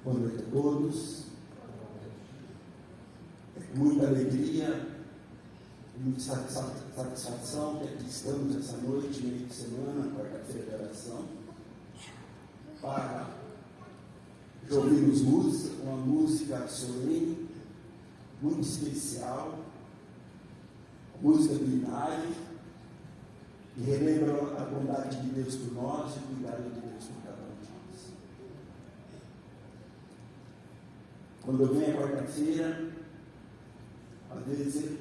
Boa noite a todos. É com muita alegria e muita satisfação que aqui estamos essa noite, meio de semana, quarta-feira de oração, para ouvirmos música, uma música solene, muito especial, música do Inário, que relembra a bondade de Deus por nós e o cuidado de Deus por cada um de nós. Quando eu venho a quarta-feira, às vezes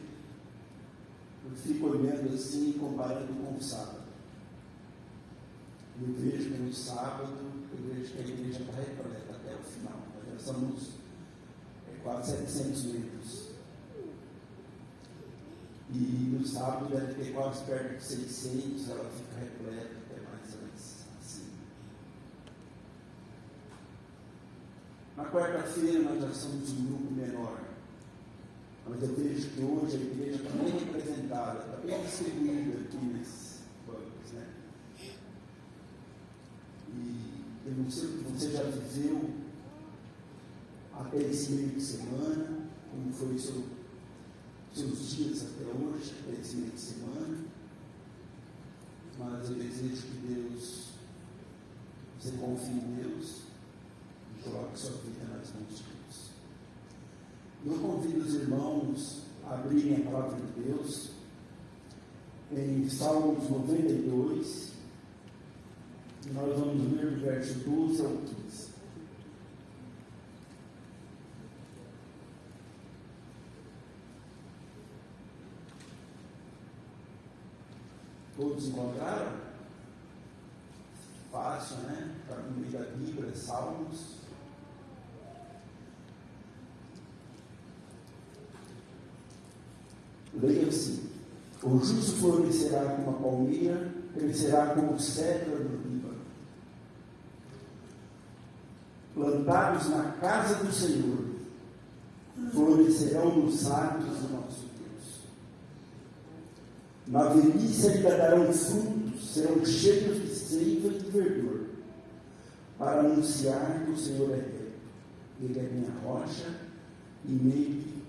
eu fico olhando assim, comparando com o sábado. Eu vejo que no sábado, eu vejo que a igreja está repleta até o final. Nós já somos quase 700 metros. E no sábado deve ter quase perto de 600, ela fica repleta até mais antes. Assim. Na quarta-feira nós já somos um grupo menor. Mas eu vejo que hoje a igreja está bem representada, está bem distribuída aqui nesses bancos, né? E eu não sei o que você já viveu até esse meio de semana, como foi seus dias até hoje, até esse meio de semana. Mas eu desejo que Deus, você confie em Deus e coloque sua vida nas mãos de Deus. Eu convido os irmãos a abrirem a palavra de Deus em Salmos 92, e nós vamos ler do verso 12 ao 15. Todos encontraram? Fácil, né? Está no meio da Bíblia, Salmos. Leia assim: o justo florescerá como a palmeira, crescerá como o cedro do Líbano. Plantados na casa do Senhor, florescerão nos átrios do nosso Deus. Na velhice lhe darão frutos, serão cheios de seiva e de verdor, para anunciar que o Senhor é reto. Ele é minha rocha e nele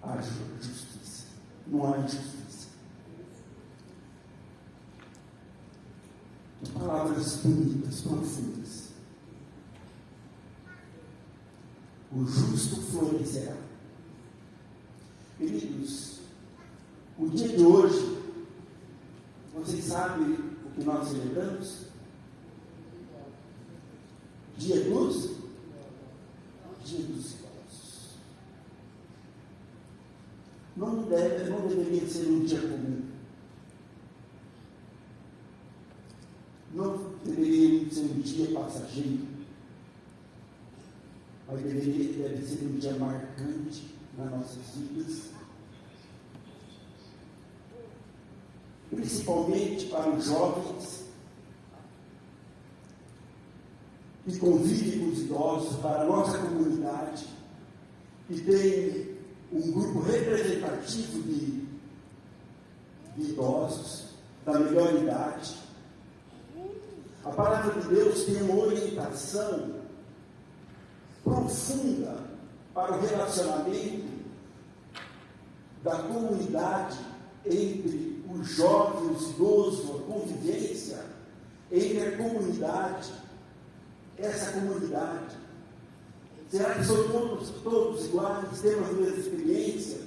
há justiça. Não há injustiça. Palavras bonitas, profundas. O justo florescerá. Queridos, o dia de hoje, vocês sabem o que nós celebramos? Dia dos idosos. Não deveria ser um dia comum. Não deveria ser um dia passageiro. Mas deve ser um dia marcante nas nossas vidas. Principalmente para os jovens que convivem com os idosos, para a nossa comunidade, que tem um grupo representativo de idosos, da melhor idade. A palavra de Deus tem uma orientação profunda para o relacionamento da comunidade entre os jovens, os idosos, a convivência entre a comunidade, essa comunidade. Será que somos todos iguais, temos a mesma experiência?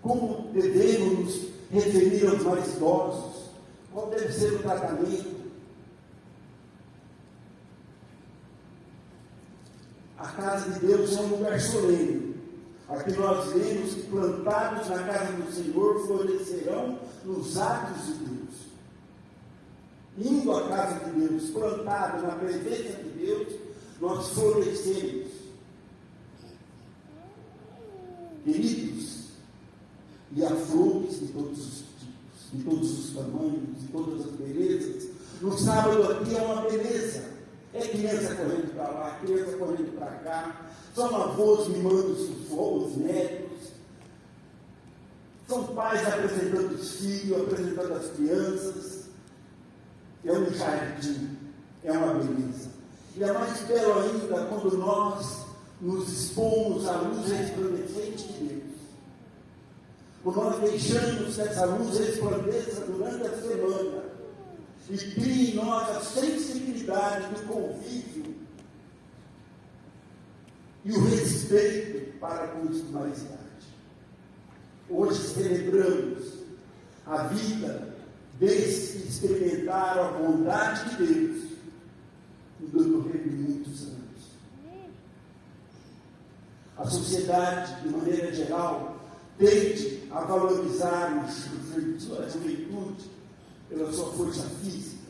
Como devemos nos referir aos mais idosos? Qual deve ser o tratamento? A casa de Deus é um lugar solene. Aqui nós vemos que plantados na casa do Senhor florescerão nos atos de Deus. Indo à casa de Deus, plantados na presença de Deus, nós florescemos. Queridos, e há flores de todos os tipos, de todos os tamanhos, de todas as belezas. No sábado aqui é uma beleza. É criança correndo para lá, criança correndo para cá. São avós mimando os netos. São pais apresentando os filhos, apresentando as crianças. É um jardim, é uma beleza. E é mais belo ainda quando nós nos expomos à luz resplandecente de Deus, quando nós deixamos que essa luz resplandeça durante a semana e crie em nós a sensibilidade do convívio e o respeito para com a espiritualidade. Hoje celebramos a vida desse que experimentaram a bondade de Deus no decorrer de muitos anos. A sociedade, de maneira geral, tende a valorizar a juventude pela sua força física.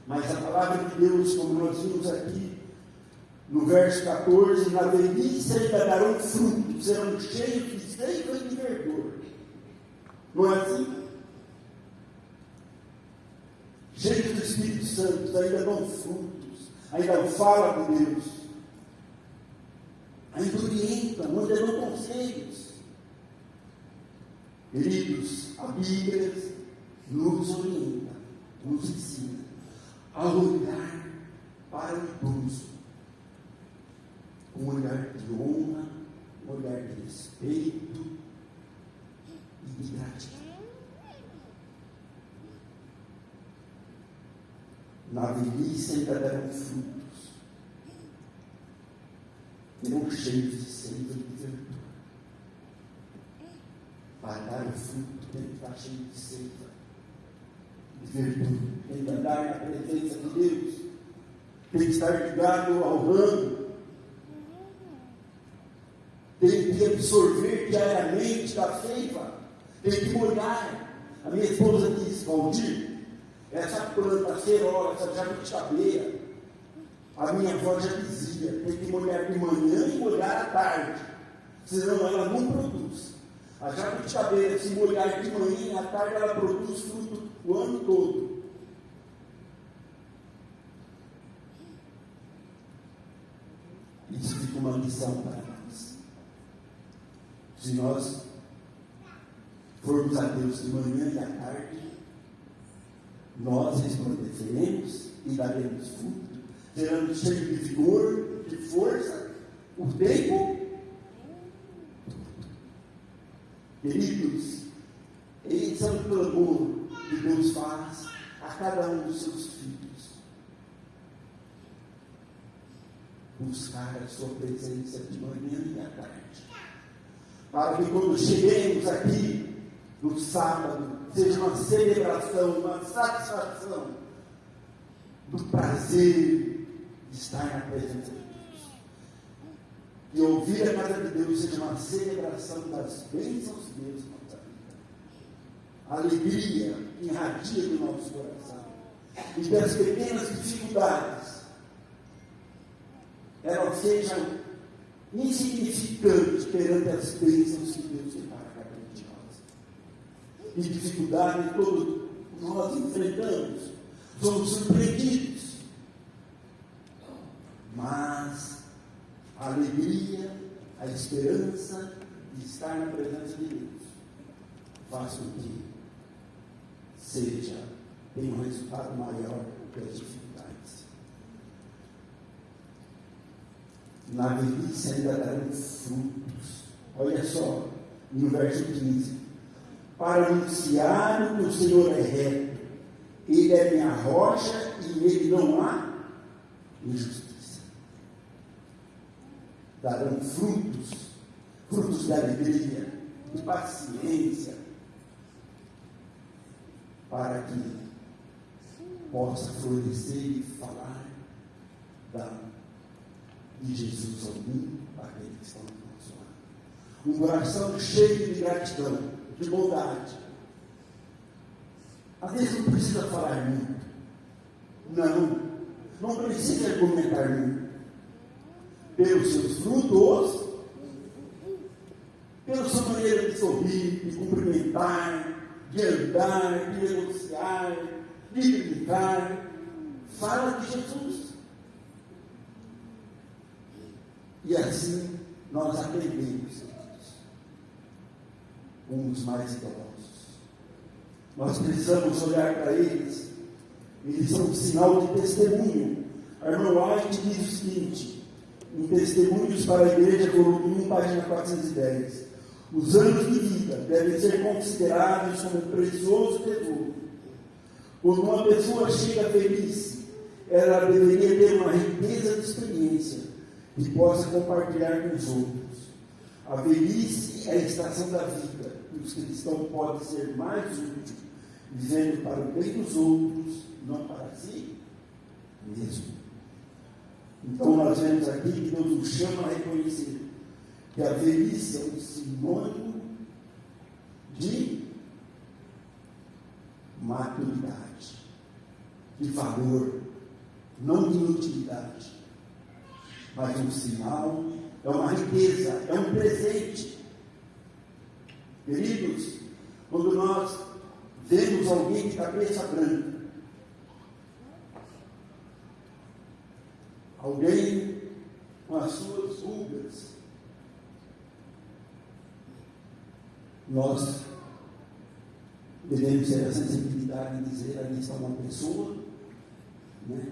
Mas a palavra de Deus, como nós vimos aqui, no verso 14, na velhice ainda darão frutos, serão cheios de seiva e de verdor. Não é assim? Cheios do Espírito Santo, ainda dão frutos, ainda falam de Deus, ainda orientam, ainda dão conselhos. Queridos, a Bíblia nos orienta, nos ensina a olhar para o idoso, um olhar de honra, um olhar de respeito e de gratidão. Na velhice ainda darão frutos, serão cheios de seiva e de verdor. Para dar o fruto tem que estar cheio de seiva, de verdor, tem que andar na presença de Deus, tem que estar ligado ao ramo, tem que absorver diariamente da seiva, tem que molhar. A minha esposa disse: Valdir, essa planta acerola, essa jabuticabeira, a minha avó já dizia, tem que molhar de manhã e molhar à tarde, senão ela não produz. A jabuticabeira, se molhar de manhã e à tarde, ela produz fruto o ano todo. Isso fica uma lição para nós. Se nós formos a Deus de manhã e à tarde, nós resplandeceremos e daremos fruto, seremos cheios de vigor, de força, o tempo. Queridos, esse é o clamor que Deus faz a cada um dos seus filhos. Buscar a sua presença de manhã e à tarde, para que quando cheguemos aqui no sábado, seja uma celebração, uma satisfação do prazer de estar na presença de Deus. E ouvir a casa de Deus seja uma celebração das bênçãos de Deus na nossa vida. A alegria que irradia do nosso coração. E que as pequenas dificuldades elas sejam insignificantes perante as bênçãos que Deus tem para cada um de nós. E dificuldade todos nós enfrentamos, somos surpreendidos, mas a alegria, a esperança de estar na presença de Deus faz com que tenha um resultado maior que as dificuldades. Na velhice ainda darão frutos. Olha só, no verso 15: para anunciar que o Senhor é reto, Ele é minha rocha e nele não há injustiça. Darão frutos de alegria, de paciência, para que possa florescer e falar de Jesus ao mundo, para aqueles que estão do nosso lado. Um coração cheio de gratidão, de bondade. Às vezes não precisa falar muito. Não precisa argumentar muito. Pelos seus frutos, pela sua maneira de sorrir, de cumprimentar, de andar, de negociar, de brincar, fala de Jesus. E assim nós aprendemos, uns mais idosos. Nós precisamos olhar para eles. Eles são um sinal de testemunho. A irmã White diz o seguinte: em Testemunhos para a Igreja, volume 1, página 410. Os anos de vida devem ser considerados como um precioso tesouro. Quando uma pessoa chega à velhice, ela deveria ter uma riqueza de experiência que possa compartilhar com os outros. A velhice é a estação da vida que os cristãos podem ser mais úteis, vivendo para o bem dos outros, não para si mesmo. Então nós vemos aqui que Deus nos chama a reconhecer que a velhice é um sinônimo de maturidade, de valor, não de inutilidade, mas um sinal, é uma riqueza, é um presente. Queridos, quando nós vemos alguém de cabeça branca, alguém com as suas rugas, nós devemos ter a sensibilidade de dizer: ali está uma pessoa, né,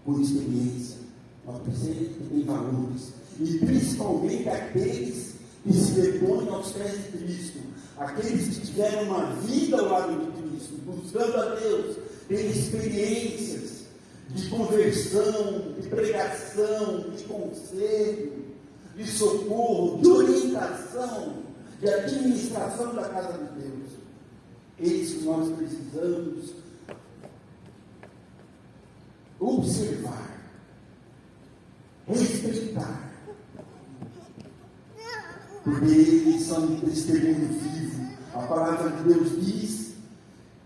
com experiência, uma pessoa que tem valores, e principalmente aqueles que se depõem aos pés de Cristo, aqueles que tiveram uma vida ao lado de Cristo, buscando a Deus, têm experiências de conversão, de pregação, de conselho, de socorro, de orientação, de administração da casa de Deus. Isso que nós precisamos observar, respeitar, porque eles são um testemunho vivo. A palavra de Deus diz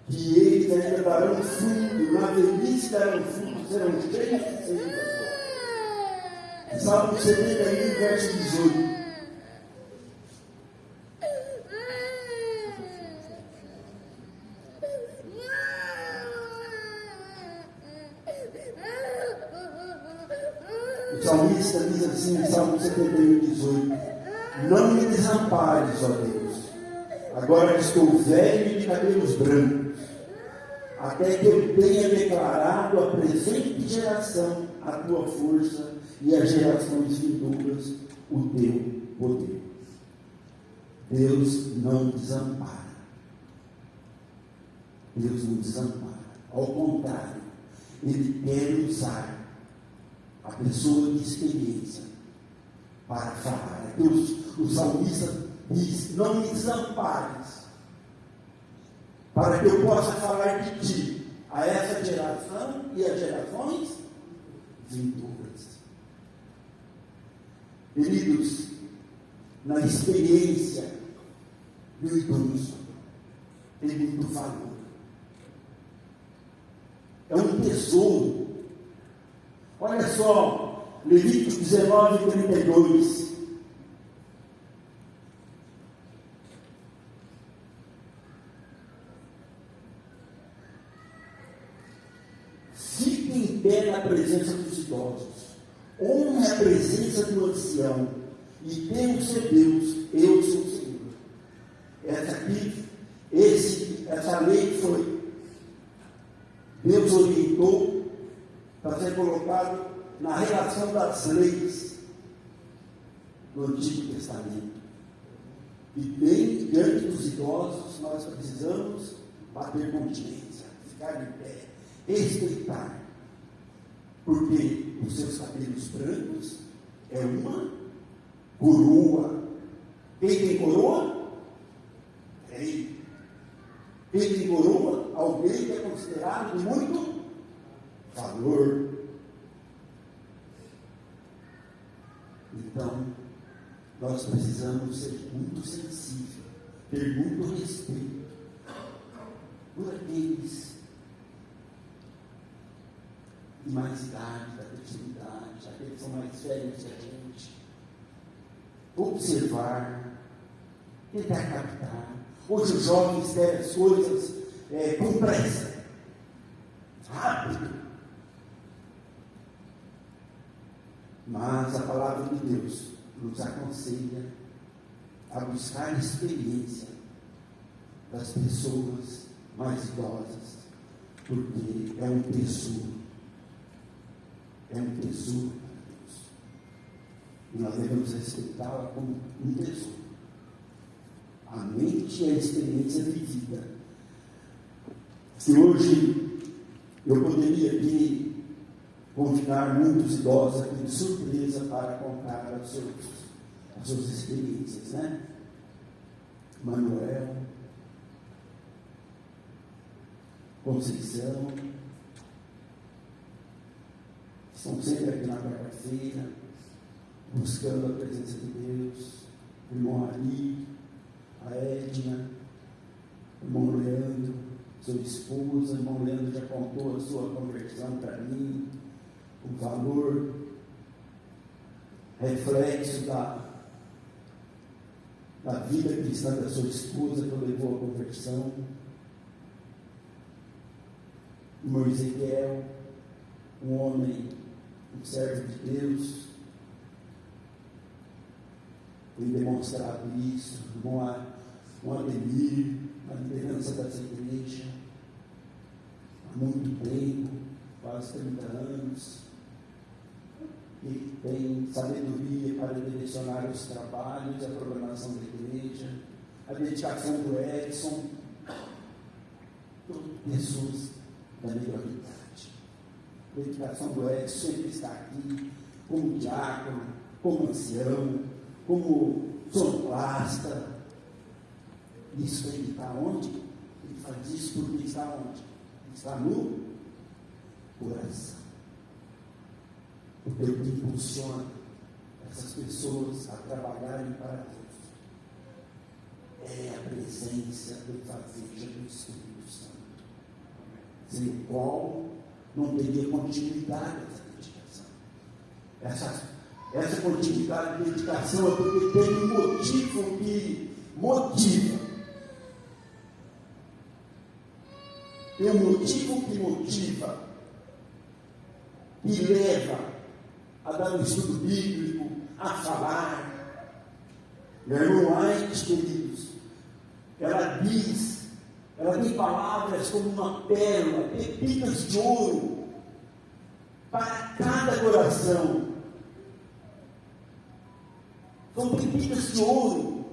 que eles ainda darão fruto, na velhice darão fruto, serão cheios de seiva. Salmo 71, verso 18. O salmista diz assim, em Salmo 71, 18: não me desampares, ó Deus, agora que estou velho e de cabelos brancos, até que eu tenha declarado à presente geração a tua força e às gerações vindouras o teu poder. Deus não desampara. Deus não desampara. Ao contrário, Ele quer usar a pessoa de experiência para falar. Deus, o salmista diz: não me desampares, para que eu possa falar de ti a essa geração e às gerações vindouras. Queridos, na experiência do idoso tem muito valor. É um tesouro. Olha só, Levíticos 19, 32. Fique em pé na presença dos idosos, honre a presença do ancião, e temo ser Deus, eu sou o Senhor. Essa lei foi, Deus orientou para ser colocado na relação das leis do Antigo Testamento. E bem diante dos idosos, nós precisamos bater continência, ficar de pé, respeitar, porque os seus cabelos brancos é uma coroa. Quem tem coroa? Rei. Quem tem coroa? Alguém que é considerado de muito valor. Então, nós precisamos ser muito sensíveis, ter muito respeito por aqueles de mais idade, da terceira idade, aqueles que são mais velhos que a gente. Observar, tentar captar. Hoje os jovens querem as coisas com pressa, rápido. Mas a palavra de Deus nos aconselha a buscar a experiência das pessoas mais idosas, porque é um tesouro. É um tesouro para Deus. E nós devemos respeitá-la como um tesouro. A mente é a experiência vivida. Se hoje eu poderia aqui convidar muitos idosos aqui de surpresa para contar as suas experiências, né? Manuel, Conceição, estão sempre aqui na quarta-feira, buscando a presença de Deus. O irmão Ari, a Edna, o irmão Leandro, sua esposa. O irmão Leandro já contou a sua conversão para mim, o valor, reflexo da vida cristã da sua esposa que levou à conversão. O irmão Ezequiel, um homem, um servo de Deus, tem demonstrado isso. O Ademir, a liderança dessa igreja, há muito tempo, quase 30 anos, e tem sabedoria para direcionar os trabalhos, a programação da igreja, a dedicação do Edson, pessoas da mediunidade. A dedicação do Edson sempre está aqui, como diácono, como ancião, como sonoplasta. Isso ele está onde? Ele faz isso porque está onde? Ele está no coração. Porque o que impulsiona essas pessoas a trabalharem para Deus é a presença do fazeja do Espírito Santo, sem o qual não teria continuidade essa dedicação. Essa continuidade de dedicação é porque tem um motivo que motiva. Tem um motivo que motiva, que leva a dar um estudo bíblico, a falar. Meu irmão Aires, queridos, ela tem palavras como uma pérola, pepitas de ouro para cada coração. São pepitas de ouro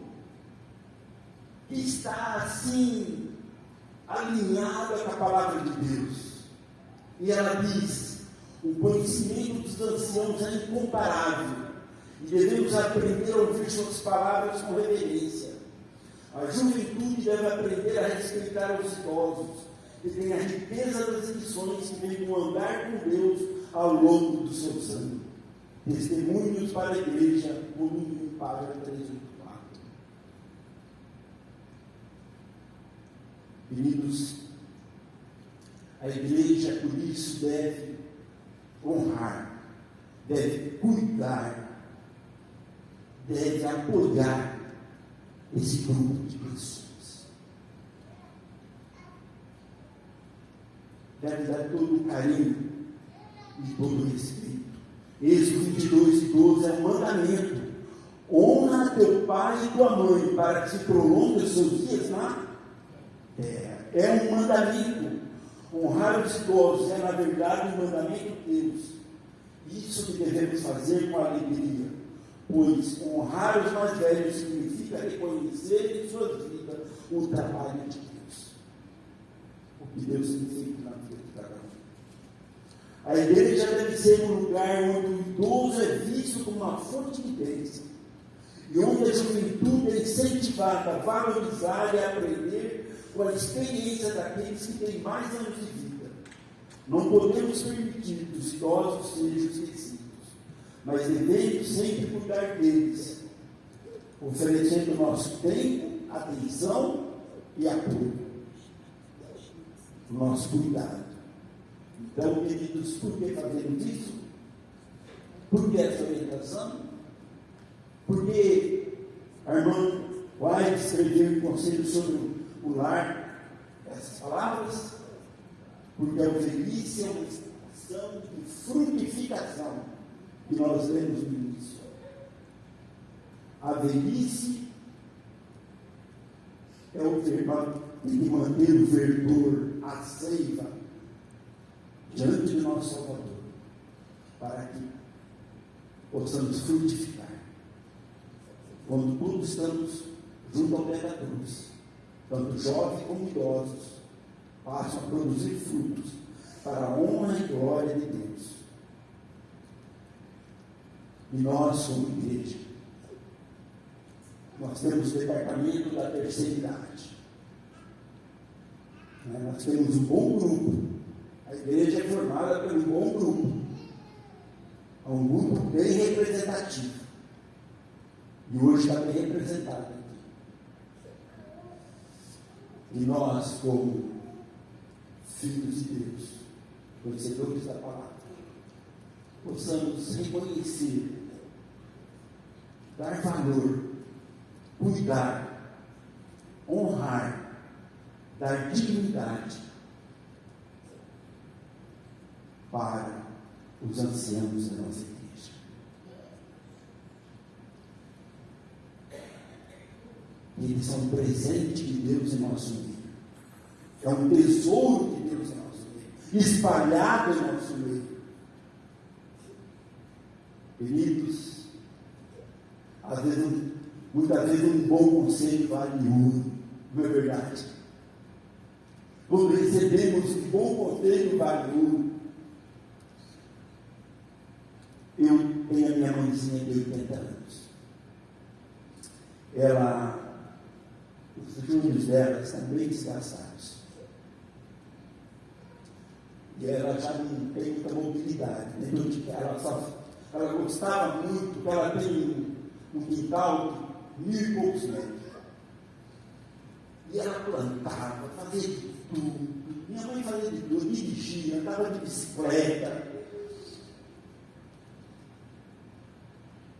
que está assim alinhada com a palavra de Deus. E ela diz: o conhecimento dos anciãos é incomparável e devemos aprender a ouvir suas palavras com reverência. A juventude deve aprender a respeitar os idosos, que têm a riqueza das lições que vem do andar com Deus ao longo dos seus anos. Testemunhos para a igreja, volume 1, página 384. Queridos, a igreja, por isso, deve honrar, deve cuidar, deve apoiar esse grupo de pessoas. Deve dar todo o carinho e todo o respeito. Êxodo 22:12 é um mandamento: honra teu pai e tua mãe, para que se prolongue os seus dias na terra. É um mandamento. Honrar os idosos é, na verdade, um mandamento de Deus. Isso que devemos fazer com alegria, pois honrar os mais velhos significa reconhecer em suas vidas o trabalho de Deus, o que Deus tem feito na vida de cada um. A igreja deve ser um lugar onde o idoso é visto como uma fonte de bênção, e onde a juventude é incentivada a valorizar e aprender com a experiência daqueles que têm mais anos de vida. Não podemos permitir que os idosos sejam esquecidos, mas devemos sempre cuidar deles, oferecendo nosso tempo, atenção e apoio, nosso cuidado. Então, queridos, por que fazemos isso? Por que essa orientação? Porque a irmã White escreveu um conselho sobre o lar, essas palavras, porque a velhice é uma estação de frutificação que nós lemos no início. A velhice é o verbo de manter o verdor, a seiva, diante do nosso Salvador, para que possamos frutificar. quando todos estamos junto ao pé da cruz, tanto jovens como idosos, passam a produzir frutos para a honra e glória de Deus. E nós, como igreja, nós temos o departamento da terceira idade. Nós temos um bom grupo. A igreja é formada por um bom grupo. É um grupo bem representativo. E hoje está bem representado aqui. E nós, como filhos de Deus, conhecedores da palavra, possamos reconhecer, dar valor, cuidar, honrar, dar dignidade para os anciãos da nossa igreja. Eles são um presente de Deus em nosso meio. É um tesouro de Deus em nosso meio, espalhado em nosso meio. Queridos, muitas vezes um bom conselho vale ouro, não é verdade? Quando recebemos um bom conselho vale ouro. Eu tenho a minha mãezinha de 80 anos. Os joelhos dela estão bem desgastados. E ela já não tem muita mobilidade. Ela gostava muito, porque ela tem um quintal de 1.000 e poucos metros. E ela plantava, fazia de tudo. Minha mãe fazia de tudo, dirigia, andava de bicicleta.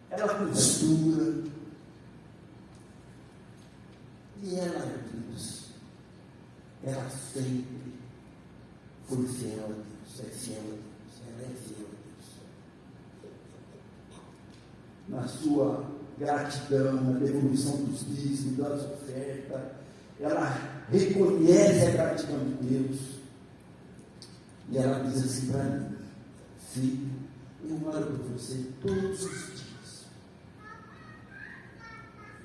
Ela costura. E ela, queridos, ela sempre foi fiel a Deus, é fiel a Deus, ela é fiel a Deus. Na sua gratidão, na devolução dos dízimos, das ofertas, ela reconhece a gratidão de Deus. E ela diz assim para mim: filho, eu oro por você todos os dias.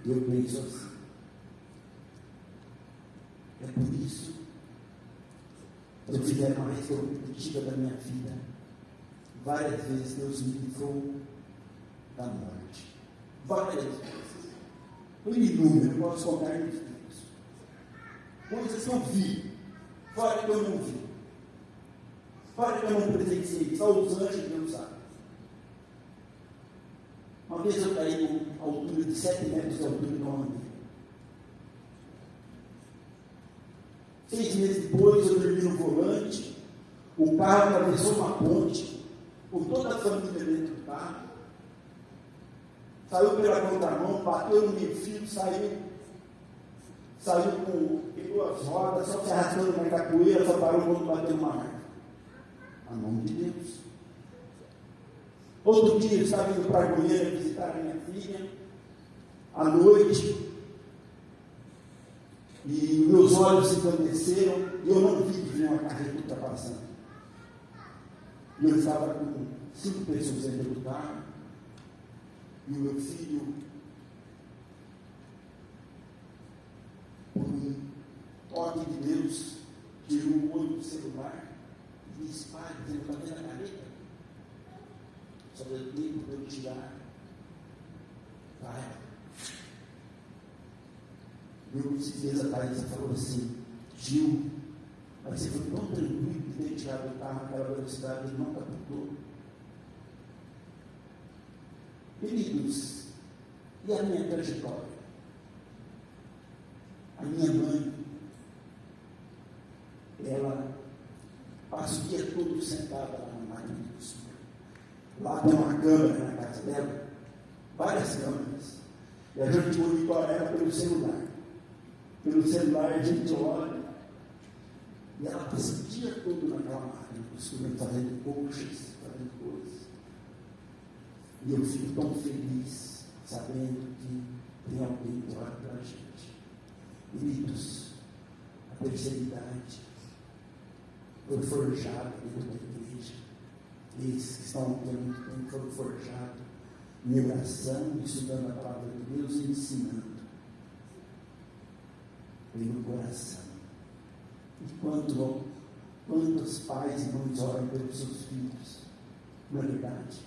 E eu penso assim. É por isso que eu fizer uma retrospectiva da minha vida. Várias vezes Deus me livrou da morte. Várias vezes. Eu inúmero, eu posso contar nos dedos. Coisas que eu vi, fora que eu não vi. Fora que eu não presenciei, só os anjos Deus sabe. Uma vez eu caí a altura de 7 metros de altura de uma maneira. 6 meses depois, eu dormi no volante, o carro atravessou uma ponte, com toda a família dentro do carro, saiu pela contramão, bateu no meio fio, pegou as rodas, só se arrastando na capoeira, só parou quando bateu uma árvore. A mão de Deus. Outro dia, eu estava indo para a Goiânia visitar a minha filha, à noite, e meus olhos se engrandeceram, e eu não vi que vinha uma carreta ultrapassando. E eu estava com 5 pessoas dentro do carro, e o meu filho, por um toque de Deus, tirou o olho do celular e disse: pai, você não está vendo a carreta? Só deu tempo para eu tirar. Pai. Meu certeza, a Thaisa falou assim: Gil, mas você foi tão tranquilo de ter tirado o carro naquela velocidade, ele não captou. Queridos, e a minha trajetória? A minha mãe, ela passa o dia todo sentada lá na máquina de costura. Lá tem uma câmera na casa dela, várias câmeras, e a gente monitora ela pelo celular. Pelo celular a gente olha, e ela passa o dia todo naquela máquina de costura, fazendo coxas, fazendo coisas. E eu fico tão feliz sabendo que tem alguém que olha para a gente. Queridos, a terceira idade foi forjada dentro da igreja. Esses que estão aqui há muito tempo foram forjados em oração, estudando a palavra de Deus e ensinando. Vem no coração. E quantos pais e mães oram pelos seus filhos? Na verdade,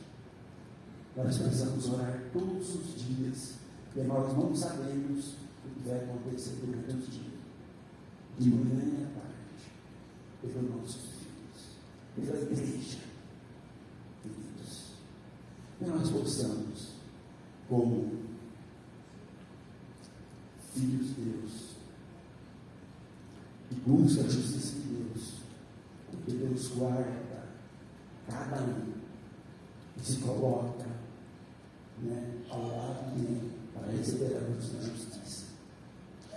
nós precisamos orar todos os dias, porque nós não sabemos o que vai acontecer durante os dias, de manhã e à tarde, pelos nossos filhos, pela igreja, queridos. Que nós possamos, como filhos de Deus, que busca a justiça de Deus, porque Deus guarda cada um e se coloca, ao lado dele para receber a luz da justiça.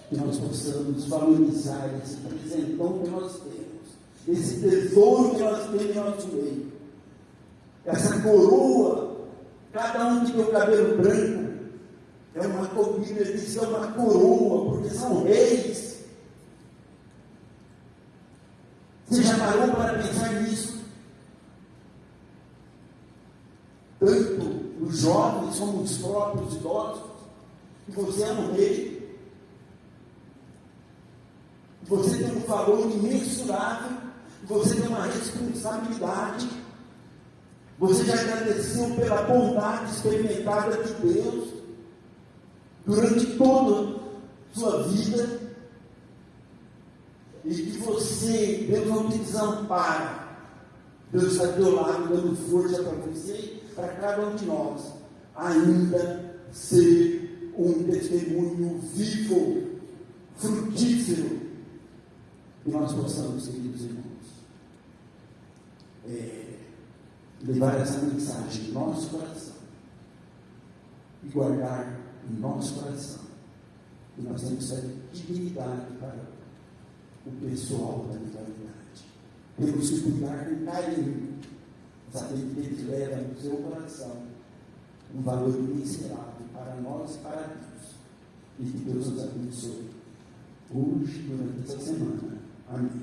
Que nós possamos valorizar esse presentão que nós temos, esse tesouro que nós temos em nosso meio, essa coroa. Cada um que tem o cabelo branco é uma cobrilha, diz que é uma coroa, porque são reis. Você já parou para pensar nisso? Tanto os jovens como os próprios idosos, que você é um rei, você tem um valor imensurável, você tem uma responsabilidade, você já agradeceu pela bondade experimentada de Deus durante toda a sua vida, e que Deus não te desampara, Deus está do teu lado, dando força para você, para cada um de nós, ainda ser um testemunho vivo, frutífero, que nós possamos, queridos irmãos, levar essa mensagem em nosso coração e guardar em nosso coração, que nós temos essa dignidade para o pessoal da legalidade. Temos que cuidar com carinho, sabendo que Ele leva no seu coração um valor imensurável para nós e para Deus. E que Deus nos abençoe hoje, durante essa semana. Amém.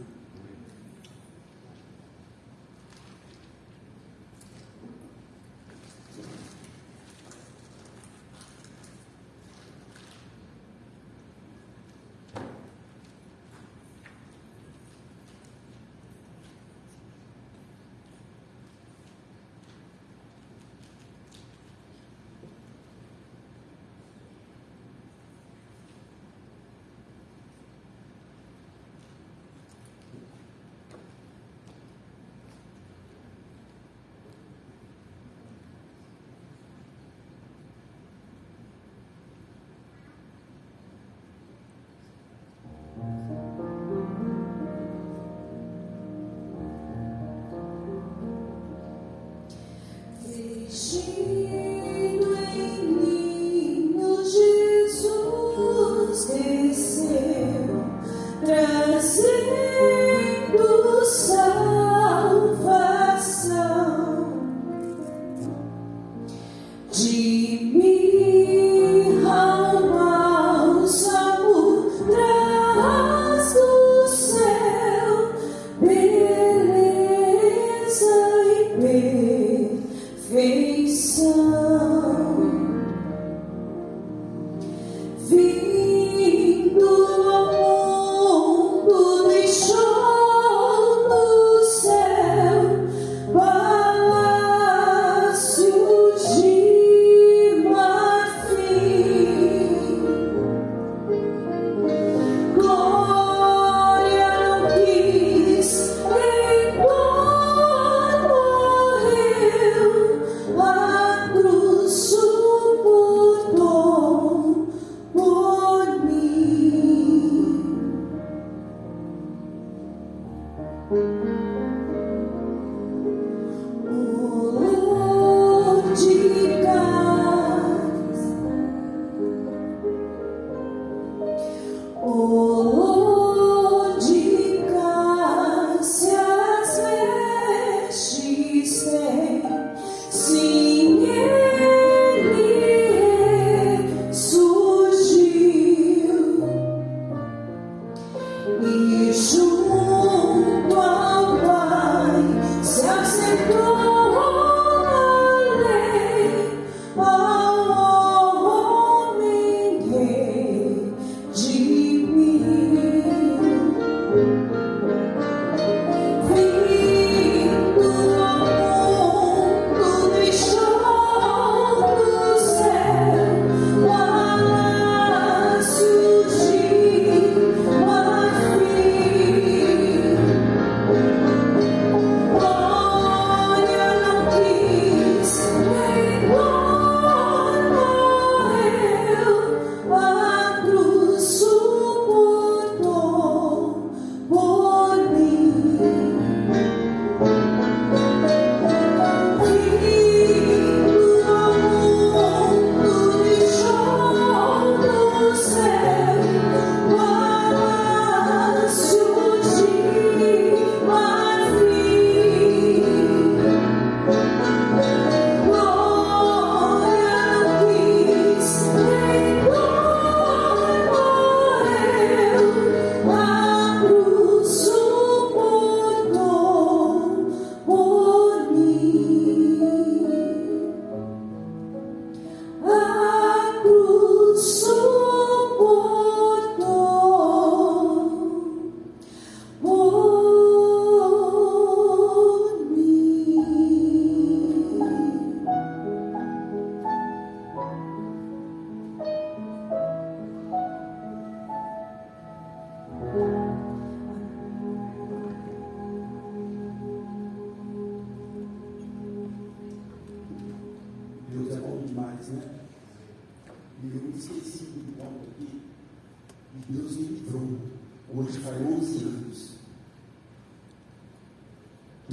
E junto ao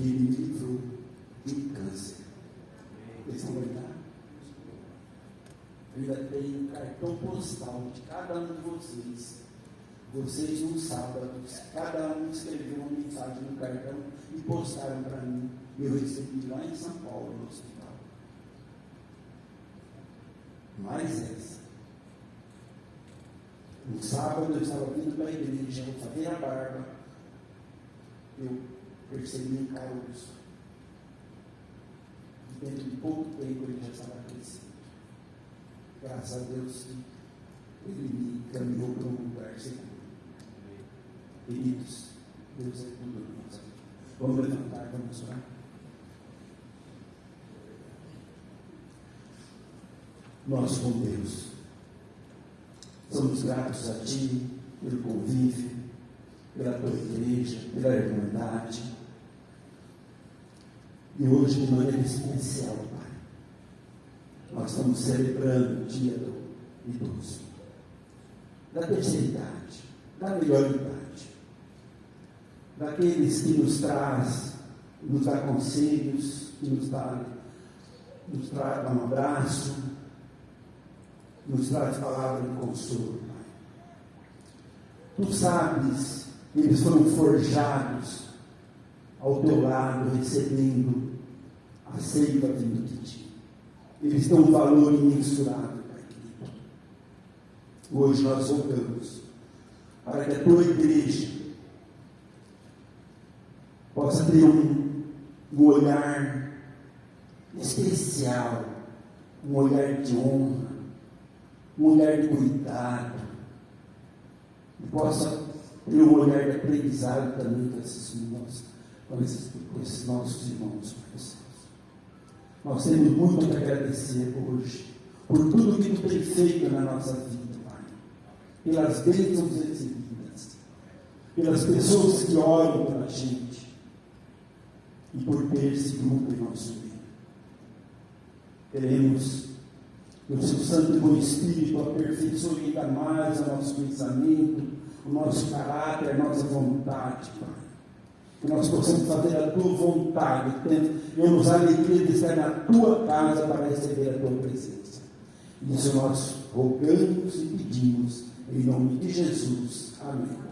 que Ele me livrou de câncer. Vocês vão lembrar? Eu ainda tenho um cartão postal de cada um de vocês. Vocês, no sábado, cada um escreveu uma mensagem no cartão e postaram para mim. Eu recebi lá em São Paulo, no hospital. Mais essa. No sábado eu estava vindo para a igreja, vou fazer a barba. Eu percebi um caroço. E dentro de pouco tempo ele já estava crescendo. Graças a Deus que Ele me caminhou para um lugar seguro. Queridos, Deus é tudo na nossa vida. Vamos levantar, vamos orar. Nós com Deus somos gratos a Ti pelo convívio, pela Tua igreja, pela irmandade. E hoje, de maneira especial, Pai, nós estamos celebrando o dia do idoso, da terceira idade, da melhor idade, daqueles que nos dá conselhos, que nos dá um abraço, nos traz palavra de consolo, Pai. Tu sabes que eles foram forjados ao Teu lado, recebendo a seiva vindo de Ti. Eles têm um valor imensurável, Pai querido. Hoje nós rogamos para que a Tua igreja possa ter um olhar especial, um olhar de honra, um olhar de cuidado, e possa ter um olhar de aprendizado também com esses nossos irmãos. Nós temos muito que agradecer hoje por tudo que Tu tem feito na nossa vida, Pai, pelas bênçãos recebidas, pelas pessoas que oram pela gente e por ter esse grupo em nosso meio. Queremos que o Seu Santo e Bom Espírito aperfeiçoe ainda mais o nosso pensamento, o nosso caráter, a nossa vontade, Pai. Que nós possamos fazer a Tua vontade, temos a alegria de estar na Tua casa para receber a Tua presença. Isso nós rogamos e pedimos, em nome de Jesus. Amém.